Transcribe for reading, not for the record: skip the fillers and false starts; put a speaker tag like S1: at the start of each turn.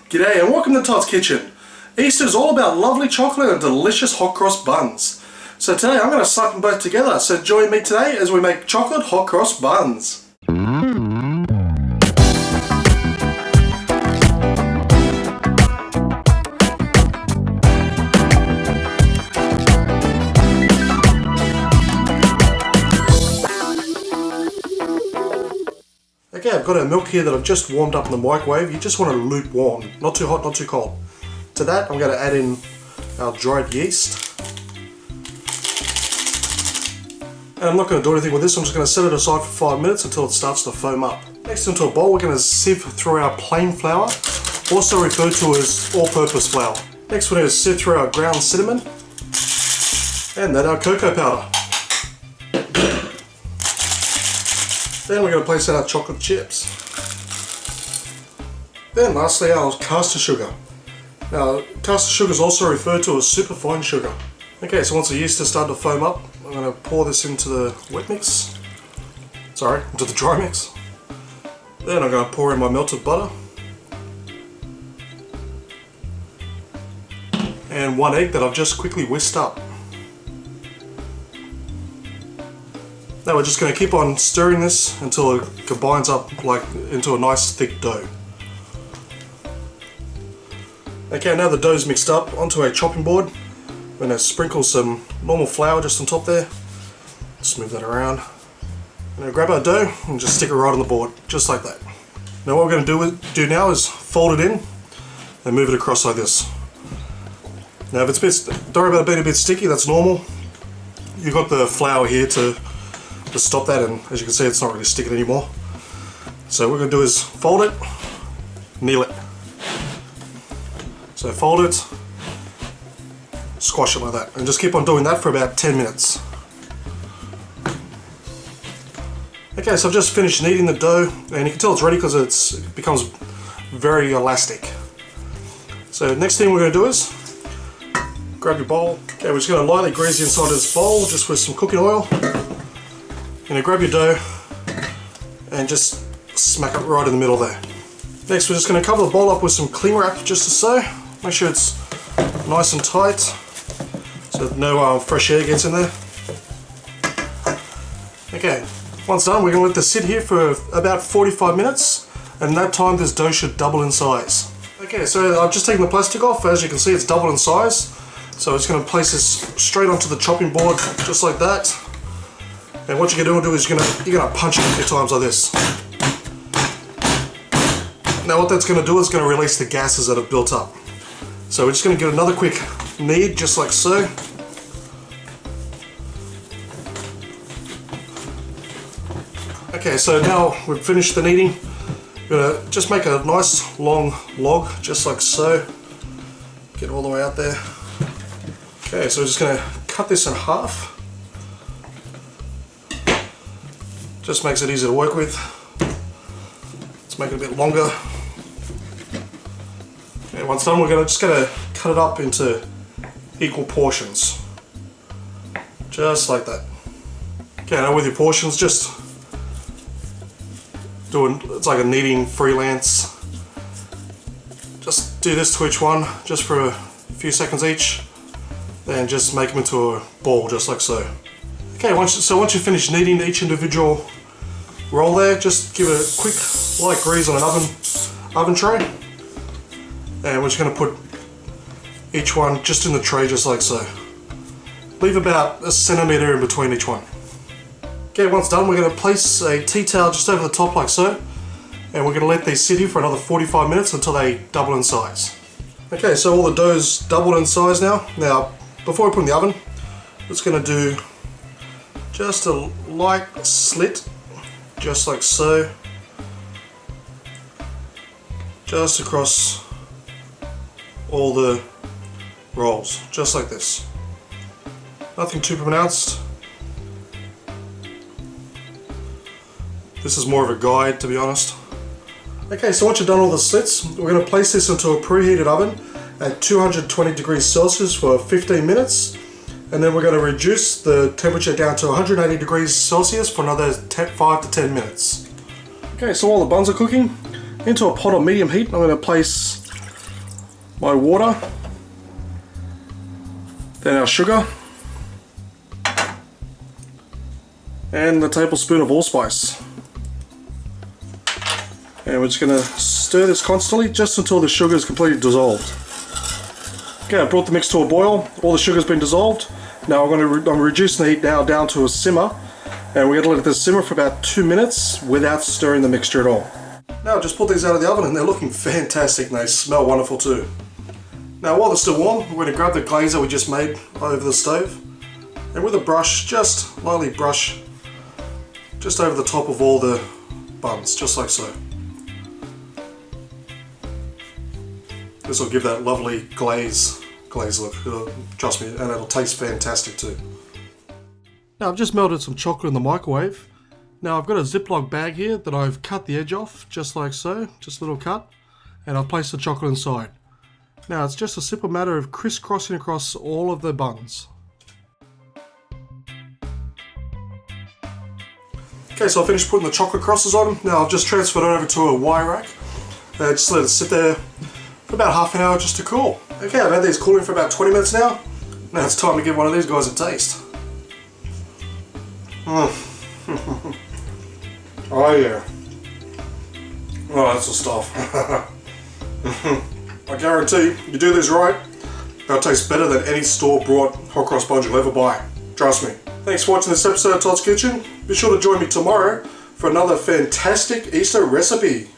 S1: G'day and welcome to Todd's Kitchen. Easter is all about lovely chocolate and delicious hot cross buns. So today I'm going to slap them both together, so join me today as we make chocolate hot cross buns. Okay, I've got our milk here that I've just warmed up in the microwave. You just want it lukewarm, not too hot, not too cold. To that I'm going to add in our dried yeast. And I'm not going to do anything with this, I'm just going to set it aside for 5 minutes until it starts to foam up. Next, into a bowl we're going to sieve through our plain flour, also referred to as all-purpose flour. Next we're going to sieve through our ground cinnamon and then our cocoa powder. Then we're going to place in our chocolate chips. Then lastly our caster sugar. Now caster sugar is also referred to as superfine sugar. Okay, so once the yeast has started to foam up, I'm going to pour this into the wet mix. Sorry, into the dry mix. Then I'm going to pour in my melted butter. And 1 egg that I've just quickly whisked up. Now we're just going to keep on stirring this until it combines up into a nice thick dough. Okay, now the dough's mixed up onto a chopping board. I'm going to sprinkle some normal flour just on top there. Just move that around. I'm going to grab our dough and just stick it right on the board, just like that. Now what we're going to do now is fold it in and move it across like this. Now if it's don't worry about it being a bit sticky, that's normal. You've got the flour here to stop that, and as you can see it's not really sticking anymore. So what we're going to do is fold it, kneel it. So fold it, squash it like that, and just keep on doing that for about 10 minutes. Okay, so I've just finished kneading the dough, and you can tell it's ready because it becomes very elastic. So next thing we're going to do is grab your bowl. Okay, we're just going to lightly grease the inside of this bowl just with some cooking oil. You're going to grab your dough and just smack it right in the middle there. Next we're just going to cover the bowl up with some cling wrap just as so. Make sure it's nice and tight so no fresh air gets in there. Okay, once done we're going to let this sit here for about 45 minutes, and in that time this dough should double in size. Okay, so I've just taken the plastic off. As you can see it's doubled in size. So I'm just going to place this straight onto the chopping board just like that. And what you're going to do is you're going to punch it a few times like this. Now what that's going to do is going to release the gases that have built up. So we're just going to give it another quick knead, just like so. Okay, so now we've finished the kneading. We're going to just make a nice long log, just like so. Get it all the way out there. Okay, so we're just going to cut this in half. Just makes it easier to work with. Let's make it a bit longer. Okay, once done, we're just going to cut it up into equal portions. Just like that. Okay, now with your portions, just it's like a kneading freelance. Just do this to each one, just for a few seconds each. Then just make them into a ball, just like so. Okay, once you finish kneading each individual roll there, just give it a quick light grease on an oven tray, and we're just going to put each one just in the tray just like so. Leave about a centimetre in between each one. Okay, once done we're going to place a tea towel just over the top like so, and we're going to let these sit here for another 45 minutes until they double in size. Okay, so all the dough's doubled in size now. Now before we put it in the oven, we're just going to do just a light slit, just like so, just across all the rolls, just like this. Nothing too pronounced. This is more of a guide, to be honest. Okay, so once you've done all the slits, we're going to place this into a preheated oven at 220 degrees Celsius for 15 minutes, and then we're going to reduce the temperature down to 180 degrees Celsius for another 5 to 10 minutes. Okay, so while the buns are cooking, into a pot of medium heat I'm going to place my water, then our sugar, and the tablespoon of allspice. And we're just going to stir this constantly just until the sugar is completely dissolved. Okay, I brought the mix to a boil. All the sugar's been dissolved. Now I'm reducing the heat now down to a simmer, and we're going to let this simmer for about 2 minutes without stirring the mixture at all. Now I've just pulled these out of the oven and they're looking fantastic and they smell wonderful too. Now while they're still warm, we're going to grab the glaze that we just made over the stove, and with a brush, just lightly brush just over the top of all the buns, just like so. This will give that lovely glaze look, trust me, and it'll taste fantastic too. Now I've just melted some chocolate in the microwave. Now I've got a Ziploc bag here that I've cut the edge off, just like so, just a little cut, and I've placed the chocolate inside. Now it's just a simple matter of crisscrossing across all of the buns. Okay, so I finished putting the chocolate crosses on. Now I've just transferred it over to a wire rack. Just let it sit there for about half an hour just to cool. Okay, I've had these cooling for about 20 minutes now. Now it's time to give one of these guys a taste. Oh yeah. Oh, that's the stuff. I guarantee, you do this right, they'll taste better than any store-bought hot cross buns you'll ever buy. Trust me. Thanks for watching this episode of Todd's Kitchen. Be sure to join me tomorrow for another fantastic Easter recipe.